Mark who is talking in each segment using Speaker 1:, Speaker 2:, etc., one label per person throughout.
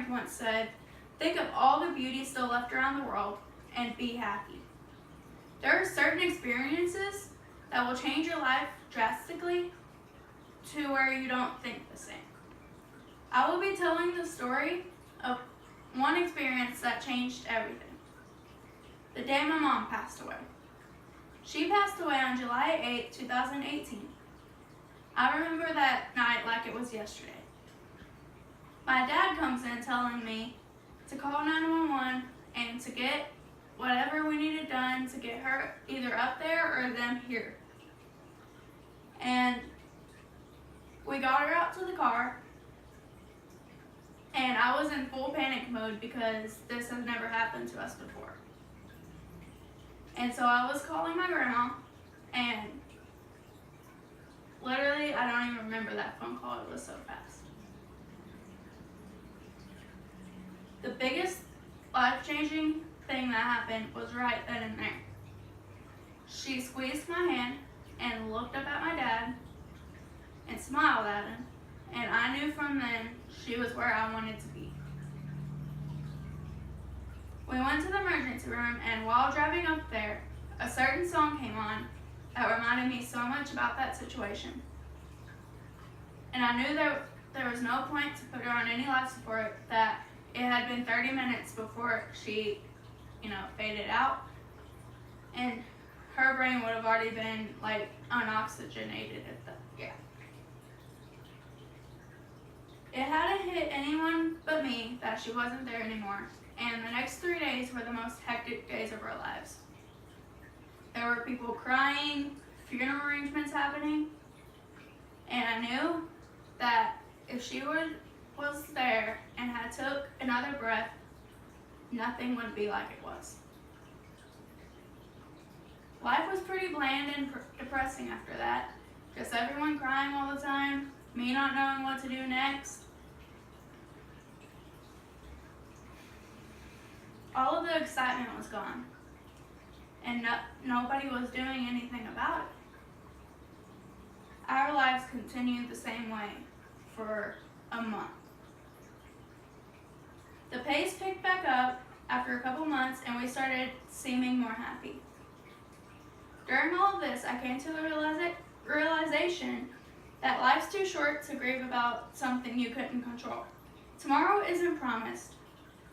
Speaker 1: friend once said, "Think of all the beauty still left around the world and be happy." There are certain experiences that will change your life drastically to where you don't think the same. I will be telling the story of one experience that changed everything. The day my mom passed away. She passed away on July 8, 2018. I remember that night like it was yesterday. My dad comes in telling me to call 911 and to get whatever we needed done to get her either up there or them here. And we got her out to the car, and I was in full panic mode because this has never happened to us before. And so I was calling my grandma, and literally, I don't even remember that phone call. It was so fast. The biggest life-changing thing that happened was right then and there. She squeezed my hand and looked up at my dad and smiled at him, and I knew from then she was where I wanted to be. We went to the emergency room, and while driving up there, a certain song came on that reminded me so much about that situation. And I knew there was no point to put her on any life support, that it had been 30 minutes before she, faded out. And her brain would have already been, unoxygenated It hadn't hit anyone but me that she wasn't there anymore. And the next 3 days were the most hectic days of our lives. There were people crying, funeral arrangements happening, and I knew that if she was there and had took another breath, nothing would be like it was. Life was pretty bland and depressing after that. Just everyone crying all the time, me not knowing what to do next. All of the excitement was gone, and nobody was doing anything about it. Our lives continued the same way for a month. The pace picked back up after a couple months, and we started seeming more happy. During all of this, I came to the realization that life's too short to grieve about something you couldn't control. Tomorrow isn't promised,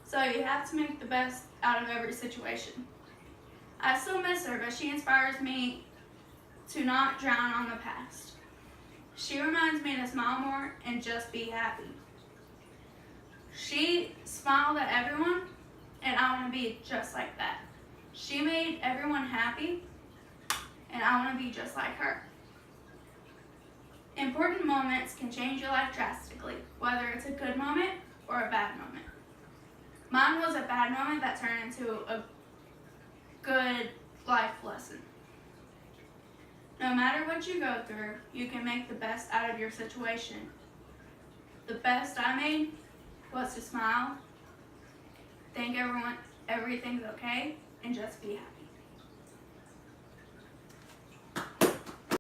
Speaker 1: so you have to make the best out of every situation. I still miss her, but she inspires me to not drown on the past. She reminds me to smile more and just be happy. She smiled at everyone, and I want to be just like that. She made everyone happy, and I want to be just like her. Important moments can change your life drastically, whether it's a good moment or a bad moment. Mine was a bad moment that turned into a good life lesson. No matter what you go through, you can make the best out of your situation. The best I made was to smile, think everything's okay, and just be happy.